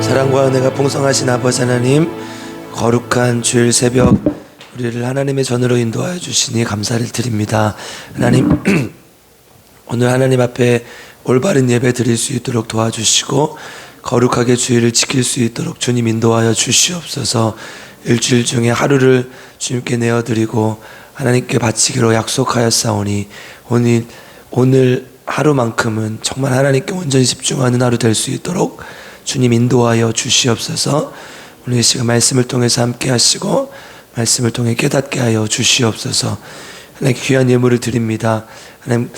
사랑과 은혜가 풍성하신 아버지 하나님, 거룩한 주일 새벽 우리를 하나님의 전으로 인도하여 주시니 감사를 드립니다. 하나님, 오늘 하나님 앞에 올바른 예배 드릴 수 있도록 도와주시고 거룩하게 주일을 지킬 수 있도록 주님 인도하여 주시옵소서. 일주일 중에 하루를 주님께 내어드리고 하나님께 바치기로 약속하였사오니 오늘 하루만큼은 정말 하나님께 온전히 집중하는 하루 될 수 있도록 주님 인도하여 주시옵소서. 오늘 이 시간 말씀을 통해서 함께 하시고 말씀을 통해 깨닫게 하여 주시옵소서. 하나님 귀한 예물을 드립니다. 하나님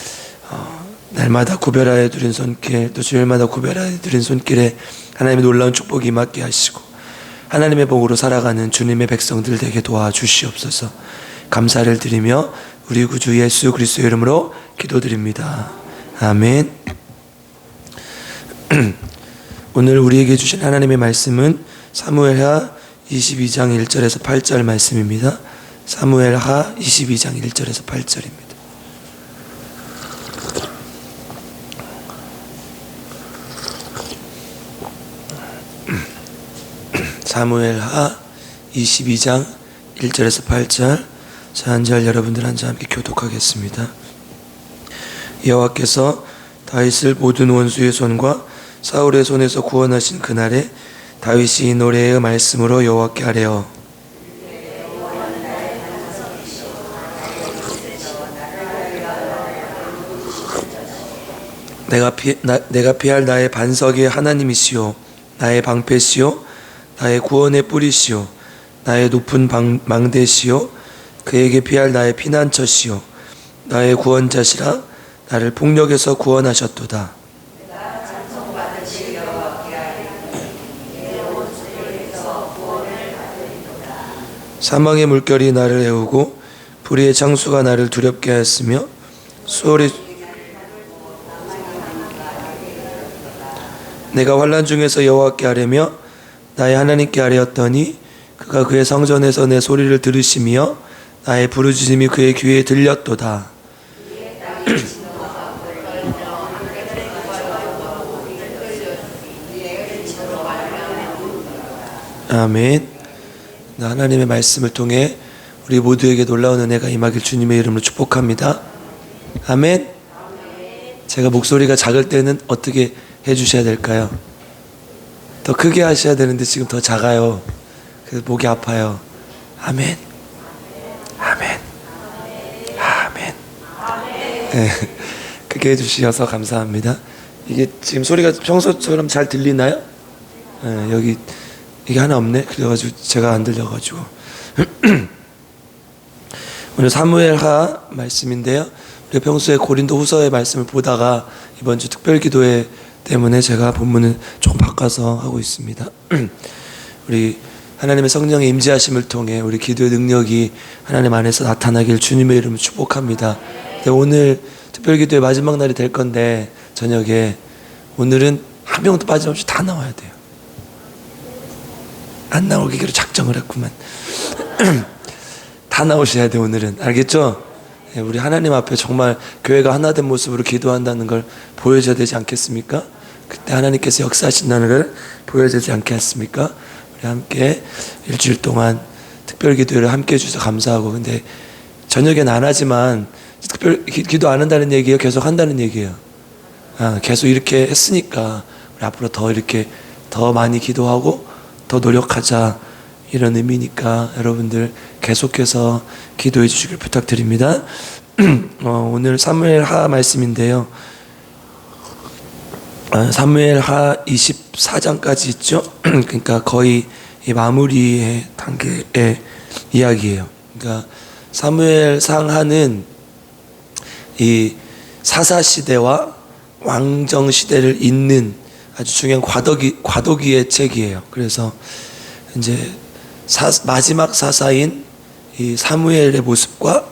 날마다 구별하여 드린 손길, 또 주일마다 구별하여 드린 손길에 하나님의 놀라운 축복이 임하게 하시고 하나님의 복으로 살아가는 주님의 백성들 되게 도와주시옵소서. 감사를 드리며 우리 구주 예수 그리스도의 이름으로 기도드립니다. 아멘. 오늘 우리에게 주신 하나님의 말씀은 사무엘하 22장 1절에서 8절 말씀입니다. 사무엘하 22장 1절에서 8절입니다. 사무엘하 22장 1절에서 8절. 자, 한 절 여러분들 한 절 함께 교독하겠습니다. 여호와께서 다윗을 모든 원수의 손과 사울의 손에서 구원하신 그날에 다윗이 이 노래의 말씀으로 여호와께 아뢰어 내가 피할 나의 반석의 하나님이시요 나의 방패시요 나의 구원의 뿌리시요 나의 높은 망대시요 그에게 피할 나의 피난처시요 나의 구원자시라 나를 폭력에서 구원하셨도다. 사망의 물결이 나를 애우고 불의의 창수가 나를 두렵게 하였으며 수월이 내가 환난 중에서 여호와께 아뢰며 나의 하나님께 아뢰었더니 그가 그의 성전에서 내 소리를 들으시며 나의 부르짖음이 그의 귀에 들렸도다. 아멘. 하나님의 말씀을 통해 우리 모두에게 놀라운 은혜가 임하길 주님의 이름으로 축복합니다. 아멘. 제가 목소리가 작을 때는 어떻게 해주셔야 될까요? 더 크게 하셔야 되는데 지금 더 작아요. 그래서 목이 아파요. 아멘. 아멘. 아멘. 네, 크게 해주셔서 감사합니다. 이게 지금 소리가 평소처럼 잘 들리나요? 네, 여기 이게 하나 없네. 그래가지고 제가 안 들려가지고 오늘 사무엘하 말씀인데요. 우리 평소에 고린도 후서의 말씀을 보다가 이번 주 특별기도회 때문에 제가 본문을 조금 바꿔서 하고 있습니다. 우리 하나님의 성령의 임재하심을 통해 우리 기도의 능력이 하나님 안에서 나타나길 주님의 이름으로 축복합니다. 오늘 특별기도의 마지막 날이 될 건데 저녁에 오늘은 한 명도 빠짐없이 다 나와야 돼요. 안 나오기로 작정을 했구만. 다 나오셔야 돼 오늘은. 알겠죠? 우리 하나님 앞에 정말 교회가 하나 된 모습으로 기도한다는 걸 보여줘야 되지 않겠습니까? 그때 하나님께서 역사하신다는 걸 보여줘야 되지 않겠습니까? 우리 함께 일주일 동안 특별 기도를 함께 해주셔서 감사하고, 근데 저녁엔 안 하지만 특별 기도 안 한다는 얘기예요? 계속 한다는 얘기예요? 계속 이렇게 했으니까 우리 앞으로 더 이렇게 더 많이 기도하고 더 노력하자, 이런 의미니까 여러분들 계속해서 기도해 주시길 부탁드립니다. 오늘 사무엘하 말씀인데요. 사무엘하 24장까지 있죠. 그러니까 거의 이 마무리의 단계의 이야기예요. 그러니까 사무엘상하는 이 사사시대와 왕정시대를 잇는 아주 중요한 과도기의 책이에요. 그래서 이제 마지막 사사인 이 사무엘의 모습과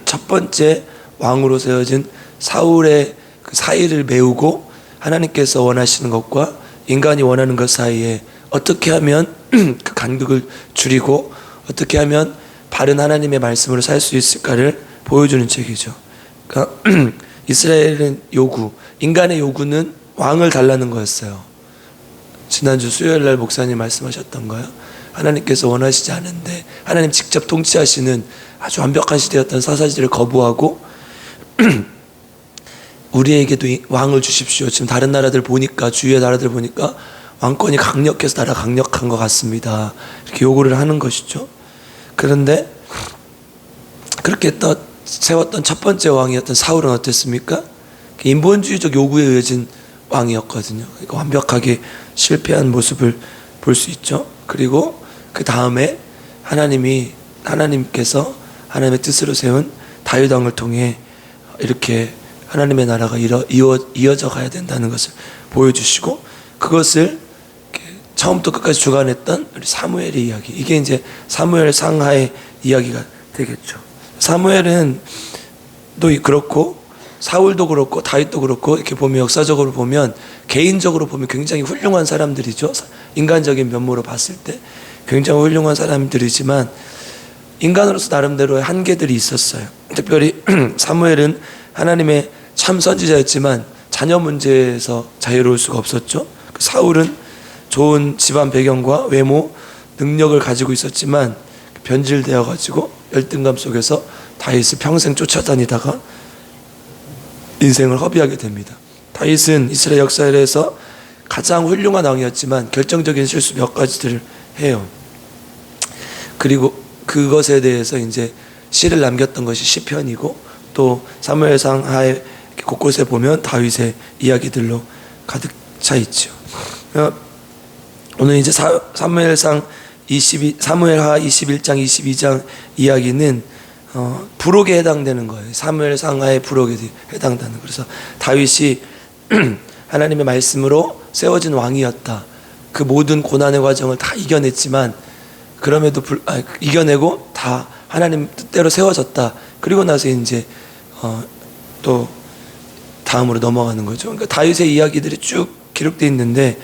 첫 번째 왕으로 세워진 사울의 그 사이를 메우고 하나님께서 원하시는 것과 인간이 원하는 것 사이에 어떻게 하면 그 간극을 줄이고 어떻게 하면 바른 하나님의 말씀으로 살 수 있을까를 보여주는 책이죠. 그러니까 이스라엘은 인간의 요구는 왕을 달라는 거였어요. 지난주 수요일날 목사님 말씀하셨던가요? 하나님께서 원하시지 않은데 하나님 직접 통치하시는 아주 완벽한 시대였던 사사지를 거부하고 우리에게도 왕을 주십시오. 지금 다른 나라들 보니까, 주위의 나라들 보니까 왕권이 강력해서 나라 강력한 것 같습니다, 이렇게 요구를 하는 것이죠. 그런데 그렇게 세웠던 첫 번째 왕이었던 사울은 어땠습니까? 인본주의적 요구에 의해진 왕이었거든요. 그러니까 완벽하게 실패한 모습을 볼 수 있죠. 그리고 그 다음에 하나님께서 하나님의 뜻으로 세운 다윗 왕을 통해 이렇게 하나님의 나라가 이어져 가야 된다는 것을 보여주시고, 그것을 처음부터 끝까지 주관했던 우리 사무엘의 이야기, 이게 이제 사무엘 상하의 이야기가 되겠죠. 사무엘은 또 그렇고 사울도 그렇고 다윗도 그렇고 이렇게 보면, 역사적으로 보면, 개인적으로 보면 굉장히 훌륭한 사람들이죠. 인간적인 면모로 봤을 때 굉장히 훌륭한 사람들이지만 인간으로서 나름대로의 한계들이 있었어요. 특별히 사무엘은 하나님의 참 선지자였지만 자녀 문제에서 자유로울 수가 없었죠. 사울은 좋은 집안 배경과 외모, 능력을 가지고 있었지만 변질되어 가지고 열등감 속에서 다윗을 평생 쫓아다니다가 인생을 허비하게 됩니다. 다윗은 이스라엘 역사에서 가장 훌륭한 왕이었지만 결정적인 실수 몇 가지들을 해요. 그리고 그것에 대해서 이제 시를 남겼던 것이 시편이고, 또 사무엘상 하에 곳곳에 보면 다윗의 이야기들로 가득 차 있죠. 오늘 이제 사무엘하 21장 22장 이야기는 부록에 해당되는 거예요. 사무엘상하의 부록에 해당되는. 그래서 다윗이 하나님의 말씀으로 세워진 왕이었다. 그 모든 고난의 과정을 다 이겨냈지만 그럼에도 이겨내고 다 하나님 뜻대로 세워졌다. 그리고 나서 이제 또 다음으로 넘어가는 거죠. 그러니까 다윗의 이야기들이 쭉 기록되어 있는데,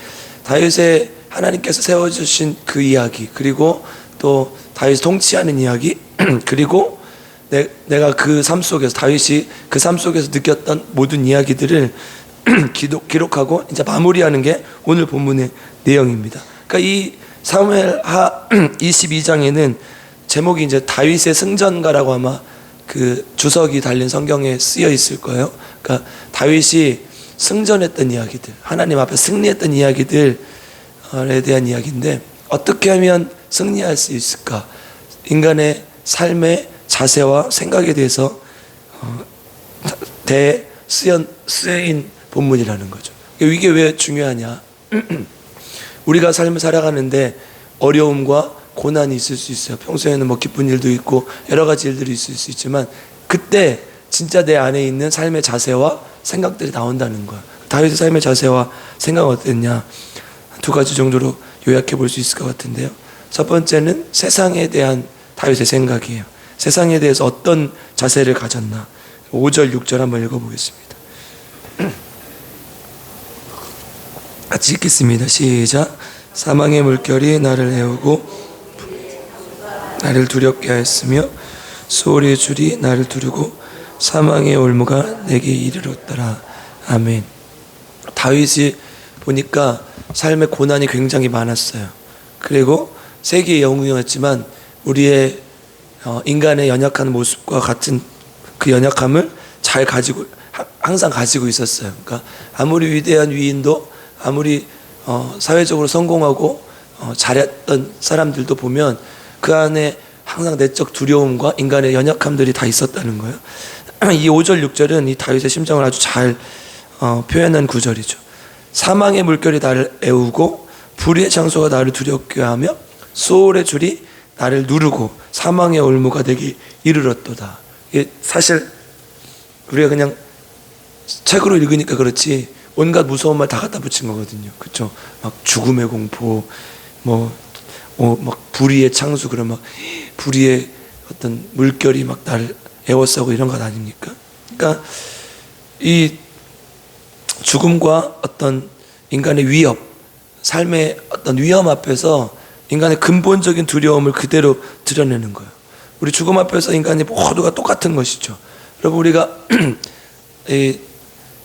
다윗의 하나님께서 세워주신 그 이야기, 그리고 또 다윗이 통치하는 이야기, 그리고 내가 그 삶 속에서, 다윗이 그 삶 속에서 느꼈던 모든 이야기들을 기록하고 이제 마무리하는 게 오늘 본문의 내용입니다. 그러니까 이 사무엘하 22장에는 제목이 이제 다윗의 승전가라고 아마 그 주석이 달린 성경에 쓰여 있을 거예요. 그러니까 다윗이 승전했던 이야기들, 하나님 앞에 승리했던 이야기들에 대한 이야기인데, 어떻게 하면 승리할 수 있을까? 인간의 삶의 자세와 생각에 대해서 쓰여인 본문이라는 거죠. 이게 왜 중요하냐? 우리가 삶을 살아가는데 어려움과 고난이 있을 수 있어요. 평소에는 뭐 기쁜 일도 있고 여러 가지 일들이 있을 수 있지만, 그때 진짜 내 안에 있는 삶의 자세와 생각들이 나온다는 거야. 다윗의 삶의 자세와 생각은 어땠냐? 두 가지 정도로 요약해 볼 수 있을 것 같은데요. 첫 번째는 세상에 대한 다윗의 생각이에요. 세상에 대해서 어떤 자세를 가졌나? 5절 6절 한번 읽어보겠습니다. 같이 읽겠습니다. 시작. 사망의 물결이 나를 애우고 나를 두렵게 하였으며 소울의 줄이 나를 두르고 사망의 올무가 내게 이르렀더라. 아멘. 다윗이 보니까 삶의 고난이 굉장히 많았어요. 그리고 세계의 영웅이었지만 우리의 인간의 연약한 모습과 같은 그 연약함을 항상 가지고 있었어요. 그러니까 아무리 위대한 위인도, 아무리 사회적으로 성공하고 잘했던 사람들도 보면 그 안에 항상 내적 두려움과 인간의 연약함들이 다 있었다는 거예요. 이 5절 6절은 이 다윗의 심정을 아주 잘 표현한 구절이죠. 사망의 물결이 나를 애우고 불의의 장소가 나를 두렵게 하며 소울의 줄이 나를 누르고 사망의 올무가 내게 이르렀도다. 이게 사실 우리가 그냥 책으로 읽으니까 그렇지 온갖 무서운 말 다 갖다 붙인 거거든요. 그렇죠? 막 죽음의 공포, 막 불의의 창수, 그런 막 불의의 어떤 물결이 막 나를 에워싸고 이런 것 아닙니까? 그러니까 이 죽음과 어떤 인간의 위협, 삶의 어떤 위험 앞에서 인간의 근본적인 두려움을 그대로 드러내는 거예요. 우리 죽음 앞에서 인간이 모두가 똑같은 것이죠. 여러분, 우리가 이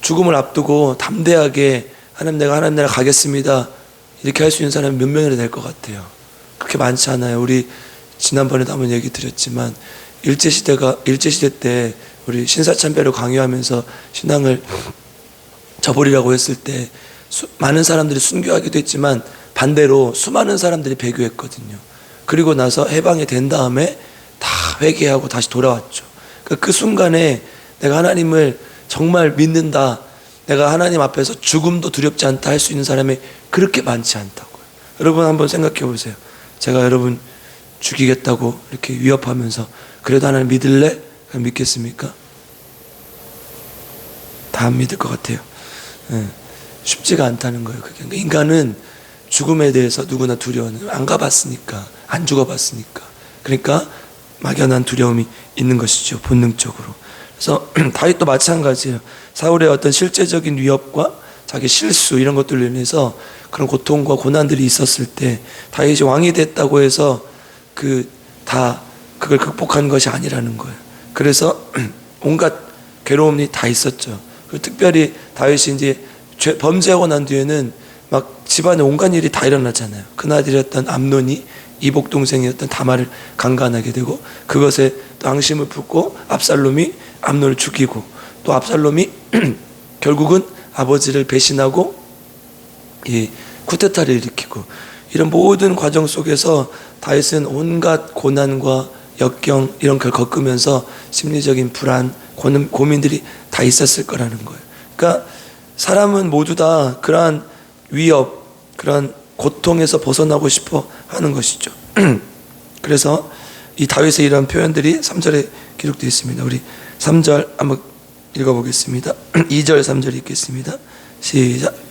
죽음을 앞두고 담대하게 내가 하나님 나라 가겠습니다 이렇게 할 수 있는 사람이 몇 명이나 될 것 같아요? 그렇게 많지 않아요. 우리 지난번에도 한번 얘기 드렸지만 일제시대 때 우리 신사참배를 강요하면서 신앙을 저버리라고 했을 때 많은 사람들이 순교하기도 했지만 반대로 수많은 사람들이 배교했거든요. 그리고 나서 해방이 된 다음에 다 회개하고 다시 돌아왔죠. 그 순간에 내가 하나님을 정말 믿는다, 내가 하나님 앞에서 죽음도 두렵지 않다 할 수 있는 사람이 그렇게 많지 않다고요. 여러분 한번 생각해 보세요. 제가 여러분 죽이겠다고 이렇게 위협하면서 그래도 하나님 믿을래? 그럼 믿겠습니까? 다 안 믿을 것 같아요. 쉽지가 않다는 거예요. 그러니까 인간은 죽음에 대해서 누구나 두려워하는, 안 가봤으니까, 안 죽어봤으니까. 그러니까 막연한 두려움이 있는 것이죠, 본능적으로. 그래서 다윗도 마찬가지예요. 사울의 어떤 실제적인 위협과 자기 실수 이런 것들로 인해서 그런 고통과 고난들이 있었을 때 다윗이 왕이 됐다고 해서 그걸 극복한 것이 아니라는 거예요. 그래서 온갖 괴로움이 다 있었죠. 특별히 다윗이 이제 범죄하고 난 뒤에는 막 집안에 온갖 일이 다 일어나잖아요. 큰아들이었던 암논이 이복 동생이었던 다말을 강간하게 되고, 그것에 또 앙심을 품고 압살롬이 암논을 죽이고, 또 압살롬이 결국은 아버지를 배신하고 이 쿠데타를 일으키고, 이런 모든 과정 속에서 다윗은 온갖 고난과 역경 이런 걸 겪으면서 심리적인 불안, 고민들이 다 있었을 거라는 거예요. 그러니까 사람은 모두 다 그러한 위협, 그런 고통에서 벗어나고 싶어 하는 것이죠. 그래서 이 다윗의 이런 표현들이 3절에 기록되어 있습니다. 우리 3절 한번 읽어보겠습니다. 2절 3절 읽겠습니다. 시작.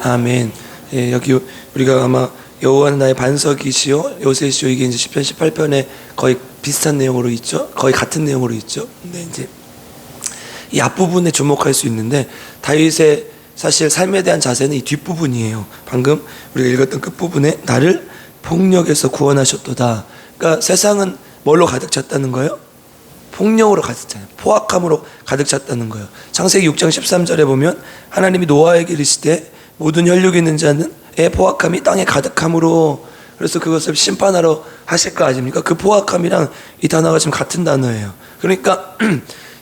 아멘. 예, 여기 우리가 아마 여호와는 나의 반석이시요 요새시요, 이게 이제 시편 18편에 거의 비슷한 내용으로 있죠. 거의 같은 내용으로 있죠. 근데 이제 이 앞부분에 주목할 수 있는데, 다윗의 사실 삶에 대한 자세는 이 뒷부분이에요. 방금 우리가 읽었던 끝부분에 나를 폭력에서 구원하셨도다. 그러니까 세상은 뭘로 가득 찼다는 거예요? 폭력으로 가득 찼잖아요. 포악함으로 가득 찼다는 거예요. 창세기 6장 13절에 보면 하나님이 노아에게 이르시되 모든 혈육이 있는 자는 포악함이 땅에 가득함으로, 그래서 그것을 심판하러 하실 거 아닙니까? 그 포악함이랑 이 단어가 지금 같은 단어예요. 그러니까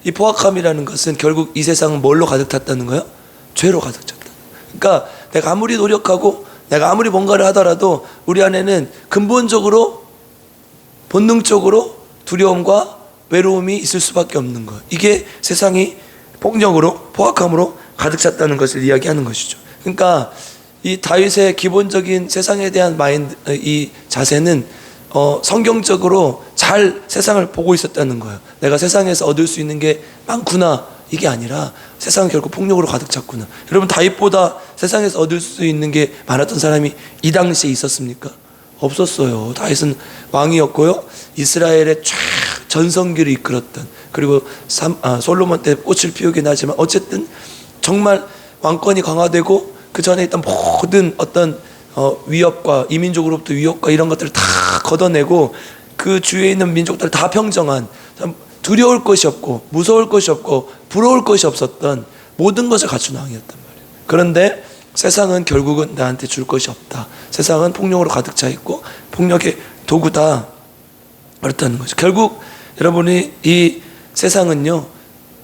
이 포악함이라는 것은 결국 이 세상은 뭘로 가득 찼다는 거예요? 죄로 가득 찼다. 그러니까 내가 아무리 노력하고 내가 아무리 뭔가를 하더라도 우리 안에는 근본적으로 본능적으로 두려움과 외로움이 있을 수밖에 없는 거예요. 이게 세상이 폭력으로, 포악함으로 가득 찼다는 것을 이야기하는 것이죠. 그러니까 이 다윗의 기본적인 세상에 대한 이 자세는 성경적으로 잘 세상을 보고 있었다는 거예요. 내가 세상에서 얻을 수 있는 게 많구나, 이게 아니라 세상은 결국 폭력으로 가득 찼구나. 여러분, 다윗보다 세상에서 얻을 수 있는 게 많았던 사람이 이 당시에 있었습니까? 없었어요. 다윗은 왕이었고요, 이스라엘의 전성기를 이끌었던, 그리고 솔로몬 때 꽃을 피우긴 하지만 어쨌든 정말 왕권이 강화되고 그 전에 있던 모든 어떤 위협과, 이민족으로부터 위협과 이런 것들을 다 걷어내고 그 주위에 있는 민족들을 다 평정한, 두려울 것이 없고 무서울 것이 없고 부러울 것이 없었던 모든 것을 갖춘 왕이었단 말이에요. 그런데 세상은 결국은 나한테 줄 것이 없다, 세상은 폭력으로 가득 차 있고 폭력의 도구다, 그렇다는 거죠. 결국 여러분이 이 세상은요,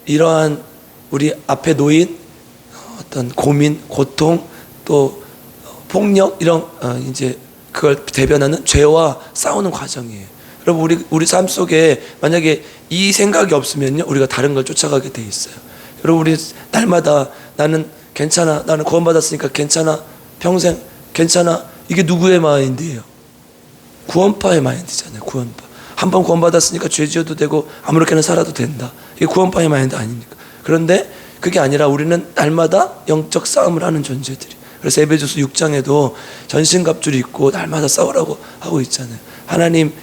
이러한 우리 앞에 놓인 어떤 고민, 고통, 또 폭력, 이런 이제 그걸 대변하는 죄와 싸우는 과정이에요. 여러분, 우리 삶 속에 만약에 이 생각이 없으면요, 우리가 다른 걸 쫓아가게 돼 있어요. 여러분, 우리 날마다 나는 괜찮아, 나는 구원받았으니까 괜찮아, 평생 괜찮아, 이게 누구의 마인드예요? 구원파의 마인드잖아요. 구원파. 한번 구원받았으니까 죄 지어도 되고 아무렇게나 살아도 된다, 이게 구원파의 마인드 아닙니까? 그런데 그게 아니라 우리는 날마다 영적 싸움을 하는 존재들이. 그래서 에베소서 6장에도 전신갑주를 입고 날마다 싸우라고 하고 있잖아요. 하나님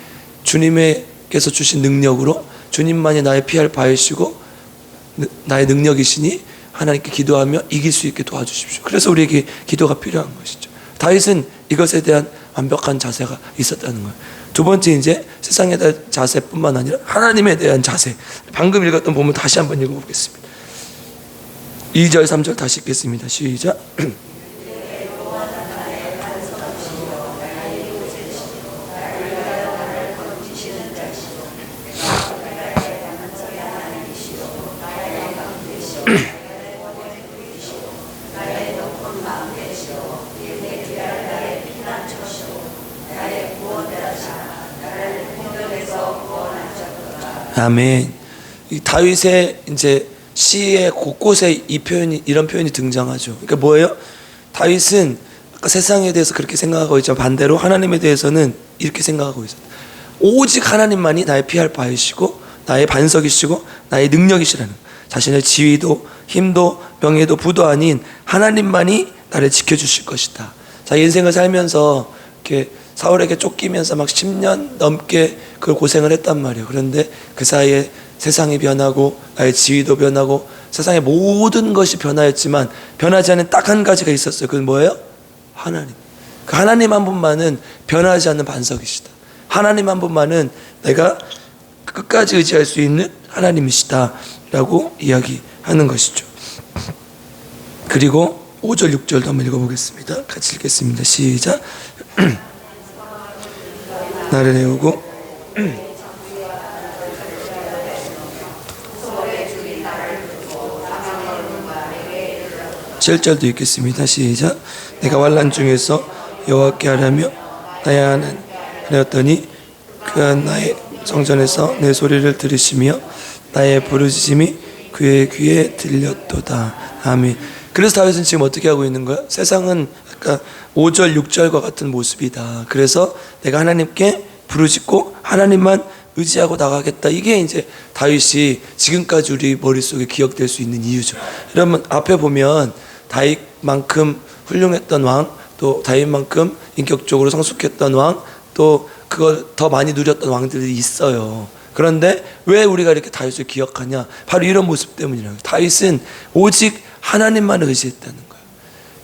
주님께서 주신 능력으로 주님만이 나의 피할 바이시고 나의 능력이시니 하나님께 기도하며 이길 수 있게 도와주십시오. 그래서 우리에게 기도가 필요한 것이죠. 다윗은 이것에 대한 완벽한 자세가 있었다는 거예요. 두 번째, 이제 세상에 대한 자세뿐만 아니라 하나님에 대한 자세. 방금 읽었던 본문 다시 한번 읽어보겠습니다. 2절 3절 다시 읽겠습니다. 시작. 아멘. 이 다윗의 이제 시의 곳곳에 이런 표현이 등장하죠. 그러니까 뭐예요? 다윗은 아까 세상에 대해서 그렇게 생각하고 있지만 반대로 하나님에 대해서는 이렇게 생각하고 있었다. 오직 하나님만이 나의 피할 바이시고 나의 반석이시고 나의 능력이시라는, 자신의 지위도 힘도 명예도 부도 아닌 하나님만이 나를 지켜주실 것이다. 자, 인생을 살면서 이렇게 사울에게 쫓기면서 막 10년 넘게 그 고생을 했단 말이에요. 그런데 그 사이에 세상이 변하고 나의 지위도 변하고 세상의 모든 것이 변하였지만 변하지 않은 딱 한 가지가 있었어요. 그건 뭐예요? 하나님. 그 하나님 한 분만은 변하지 않는 반석이시다. 하나님 한 분만은 내가 끝까지 의지할 수 있는 하나님이시다 라고 이야기하는 것이죠. 그리고 5절 6절도 한번 읽어보겠습니다. 같이 읽겠습니다. 시작. 나를 내우고 7절도 읽겠습니다. 시작. 내가 환난 중에서 여호와께 하라며 나의 하나님이었더니 그가 나의 성전에서 내 소리를 들으시며 나의 부르짖음이 그의 귀에 들렸도다. 아멘. 그래서 다윗은 지금 어떻게 하고 있는 거야? 세상은 아까 5절 6절과 같은 모습이다. 그래서 내가 하나님께 부르짖고 하나님만 의지하고 나가겠다. 이게 이제 다윗이 지금까지 우리 머릿속에 기억될 수 있는 이유죠. 여러분 앞에 보면 다윗만큼 훌륭했던 왕, 또 다윗만큼 인격적으로 성숙했던 왕, 또 그걸 더 많이 누렸던 왕들이 있어요. 그런데 왜 우리가 이렇게 다윗을 기억하냐? 바로 이런 모습 때문이라고. 다윗은 오직 하나님만 의지했다는 거예요.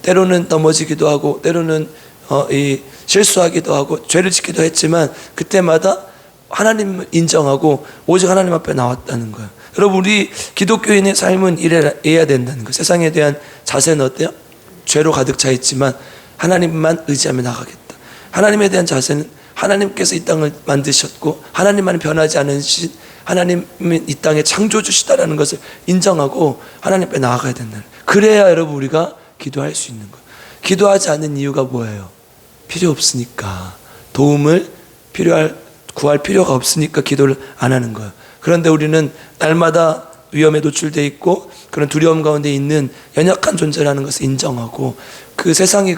때로는 넘어지기도 하고 때로는 실수하기도 하고 죄를 짓기도 했지만 그때마다 하나님을 인정하고 오직 하나님 앞에 나왔다는 거예요. 여러분 우리 기독교인의 삶은 이래야 된다는 거예요. 세상에 대한 자세는 어때요? 죄로 가득 차 있지만 하나님만 의지하며 나가겠다. 하나님에 대한 자세는 하나님께서 이 땅을 만드셨고 하나님만 변하지 않으신 하나님은 이 땅의 창조주시다라는 것을 인정하고 하나님 앞에 나아가야 된다. 그래야 여러분 우리가 기도할 수 있는 거예요. 기도하지 않는 이유가 뭐예요? 필요 없으니까. 도움을 구할 필요가 없으니까 기도를 안 하는 거예요. 그런데 우리는 날마다 위험에 노출되어 있고 그런 두려움 가운데 있는 연약한 존재라는 것을 인정하고 그 세상이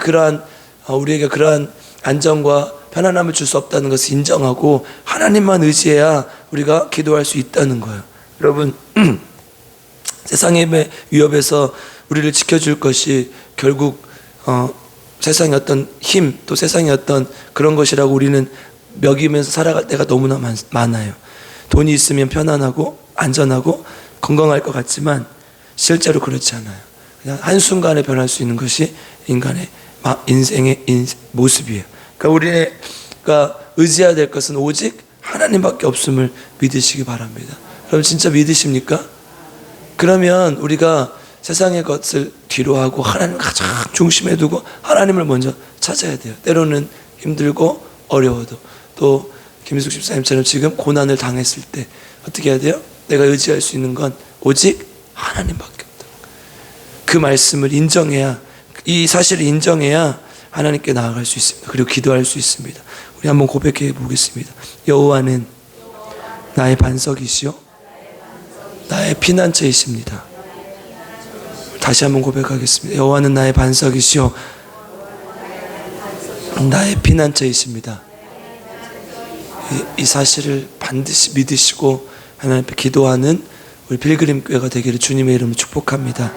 우리에게 그러한 안정과 편안함을 줄 수 없다는 것을 인정하고 하나님만 의지해야 우리가 기도할 수 있다는 거예요. 여러분 세상의 위협에서 우리를 지켜줄 것이 결국 세상의 어떤 힘, 또 세상의 어떤 그런 것이라고 우리는 먹이면서 살아갈 때가 너무나 많아요. 돈이 있으면 편안하고 안전하고 건강할 것 같지만 실제로 그렇지 않아요. 그냥 한순간에 변할 수 있는 것이 인간의 인생의 모습이에요. 그러니까 우리가 의지해야 될 것은 오직 하나님밖에 없음을 믿으시기 바랍니다. 여러분 진짜 믿으십니까? 그러면 우리가 세상의 것을 뒤로 하고 하나님을 가장 중심에 두고 하나님을 먼저 찾아야 돼요. 때로는 힘들고 어려워도, 또 김희숙 집사님처럼 지금 고난을 당했을 때 어떻게 해야 돼요? 내가 의지할 수 있는 건 오직 하나님밖에 없다. 그 말씀을 인정해야, 이 사실을 인정해야 하나님께 나아갈 수 있습니다. 그리고 기도할 수 있습니다. 우리 한번 고백해 보겠습니다. 여호와는 나의 반석이시요 나의 피난처이십니다. 다시 한번 고백하겠습니다. 여호와는 나의 반석이시요 나의 피난처이십니다. 이 사실을 반드시 믿으시고 하나님 앞에 기도하는 우리 필그림 교회가 되기를 주님의 이름으로 축복합니다.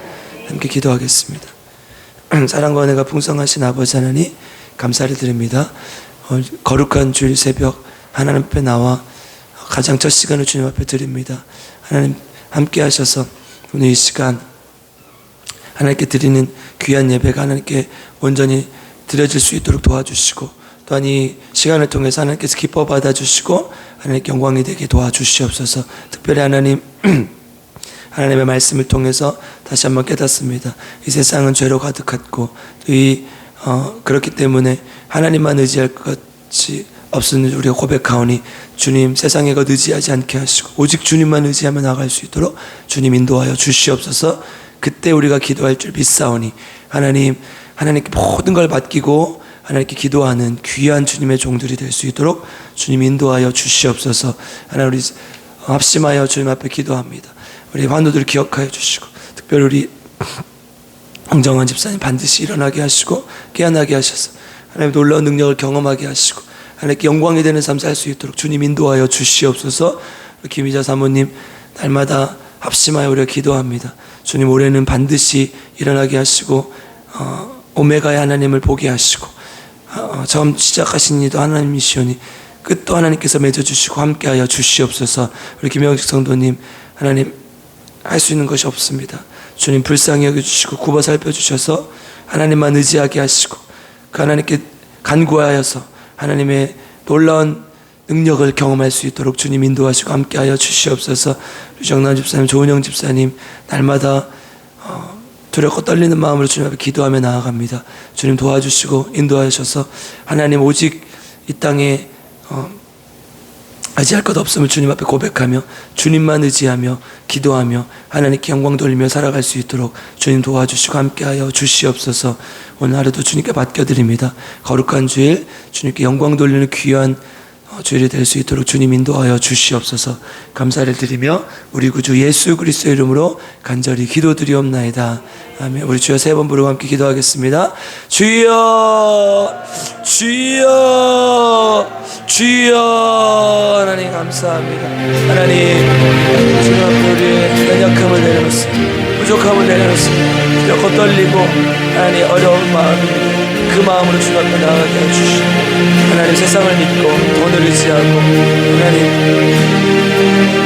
함께 기도하겠습니다. 사랑과 은혜가 풍성하신 아버지 하나님 감사를 드립니다. 거룩한 주일 새벽 하나님 앞에 나와 가장 첫 시간을 주님 앞에 드립니다. 하나님 함께 하셔서 오늘 이 시간 하나님께 드리는 귀한 예배가 하나님께 온전히 드려질 수 있도록 도와주시고, 또한 이 시간을 통해서 하나님께서 기뻐 받아주시고 하나님께 영광이 되게 도와주시옵소서. 특별히 하나님 하나님의 말씀을 통해서 다시 한번 깨닫습니다. 이 세상은 죄로 가득했고 그렇기 때문에 하나님만 의지할 것이 없으니 우리가 고백하오니 주님 세상에 것 의지하지 않게 하시고 오직 주님만 의지하며 나아갈 수 있도록 주님 인도하여 주시옵소서. 그때 우리가 기도할 줄 믿사오니 하나님께 모든 걸 맡기고 하나님께 기도하는 귀한 주님의 종들이 될 수 있도록 주님 인도하여 주시옵소서. 하나님 우리 합심하여 주님 앞에 기도합니다. 우리 환우들을 기억하여 주시고, 특별히 우리 홍정환 집사님 반드시 일어나게 하시고 깨어나게 하셔서 하나님 놀라운 능력을 경험하게 하시고 하나님께 영광이 되는 삶 살 수 있도록 주님 인도하여 주시옵소서. 김희자 사모님 날마다 합심하여 우리가 기도합니다. 주님 올해는 반드시 일어나게 하시고 오메가의 하나님을 보게 하시고 처음 시작하신 이도 하나님이시오니 끝도 하나님께서 맺어주시고 함께하여 주시옵소서. 우리 김영식 성도님 하나님 할 수 있는 것이 없습니다. 주님 불쌍히 여겨주시고 굽어 살펴주셔서 하나님만 의지하게 하시고 그 하나님께 간구하여서 하나님의 놀라운 능력을 경험할 수 있도록 주님 인도하시고 함께하여 주시옵소서. 정남 집사님, 조은영 집사님 날마다 두렵고 떨리는 마음으로 주님 앞에 기도하며 나아갑니다. 주님 도와주시고 인도하셔서 하나님 오직 이 땅에 의지할 것 없음을 주님 앞에 고백하며 주님만 의지하며 기도하며 하나님께 영광 돌리며 살아갈 수 있도록 주님 도와주시고 함께하여 주시옵소서. 오늘 하루도 주님께 맡겨드립니다. 거룩한 주일 주님께 영광 돌리는 귀한 주일이 될 수 있도록 주님 인도하여 주시옵소서. 감사를 드리며 우리 구주 예수 그리스도의 이름으로 간절히 기도드리옵나이다. 아멘. 우리 주여 세 번 부르고 함께 기도하겠습니다. 주여 주여 주여. 하나님 감사합니다. 하나님 주님 앞에 우리의 연약함을 내려놓습니다. 부족함을 내려놓습니다. 두렵고 떨리고 하나님 어려운 마음입니다. 그 마음으로 주님 앞에 나아가게 해주시고 하나님 세상을 믿고 돈을 의지하고 하나님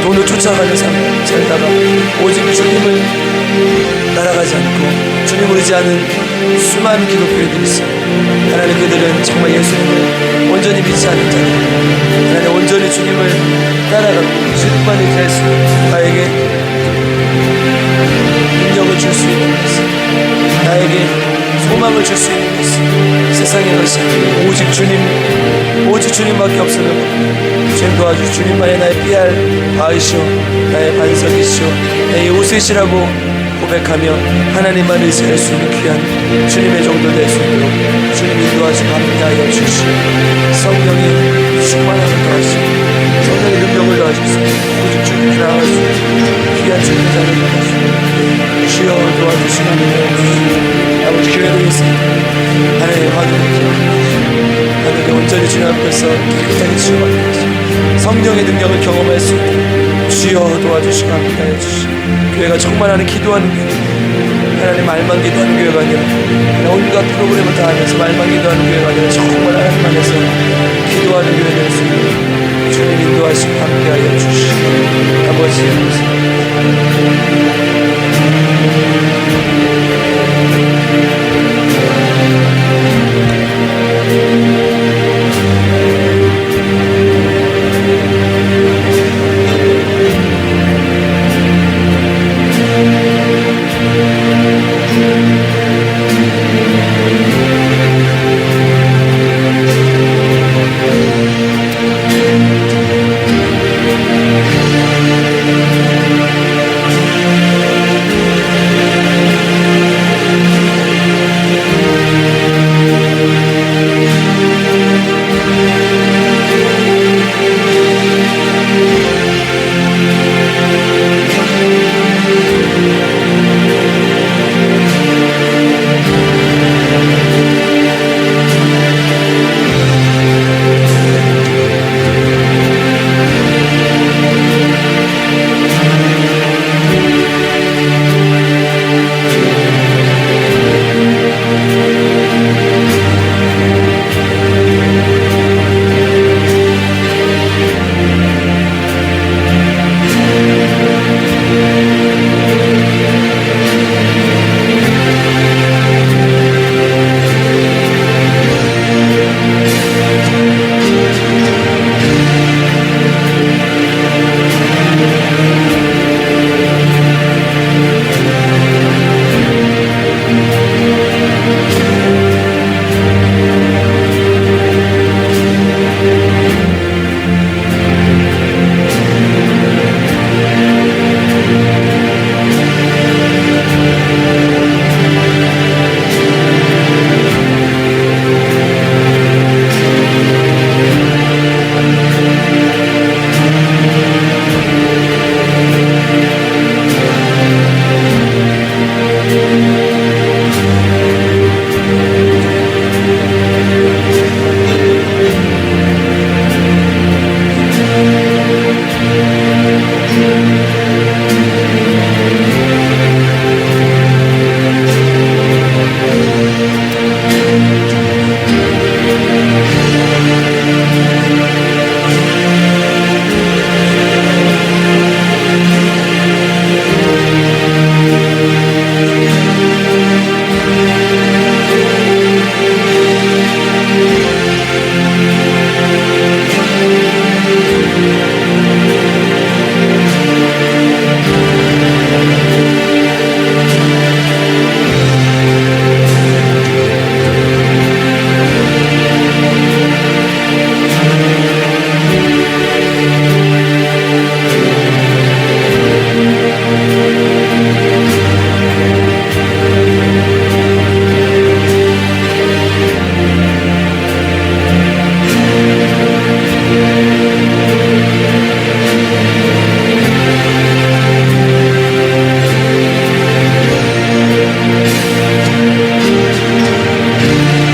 돈을 쫓아가는 삶 살다가 오직 주님을 따라가지 않고 주님을 의지하는 수많은 기독교인들이 있습니다. 하나님 그들은 정말 예수님을 온전히 믿지 않는 자들, 하나님 온전히 주님을 따라가고 주님만 의지할 수 있는 나에게 능력을 줄 수 있는 것은 나에게 소망을 줄 수 있는 것은 세상의 것이 아니고 오직 주님밖에 없으면 주님 도와주시고 주님만이 나의 피할 바위시오 나의 반석이시오 나의 요새시라고 고백하며 하나님만 의지할 수 있는 귀한 주님의 종도 될 수 있도록 주님 인도하시고 함께하여 주시고 성령이 충만함을 더하시고 성령의 능력을 더하시고 오직 주님께 나아갈 수 있는 귀한 주님 자를 더하시고 주여 도와주시고 함께하여 주시고 아버지 교회도 있습니다. 하나님의 화두를 기억하시고 하나님께 온전히 주님 앞에서 깨끗하게 치유받게 하시고 성령의 능력을 경험할 수 있도록 주여 도와주시고 함께하여 주시고 교회가 충만하는 기도하는 교회, 하나님 말만 기도하는 교회가 아니라 온갖 프로그램을 다 하면서 말만 기도하는 교회가 아니라 정말 하나님 안에서 기도하는 교회 될 수 있도록 주님 인도하시고 함께하여 주시고 아버지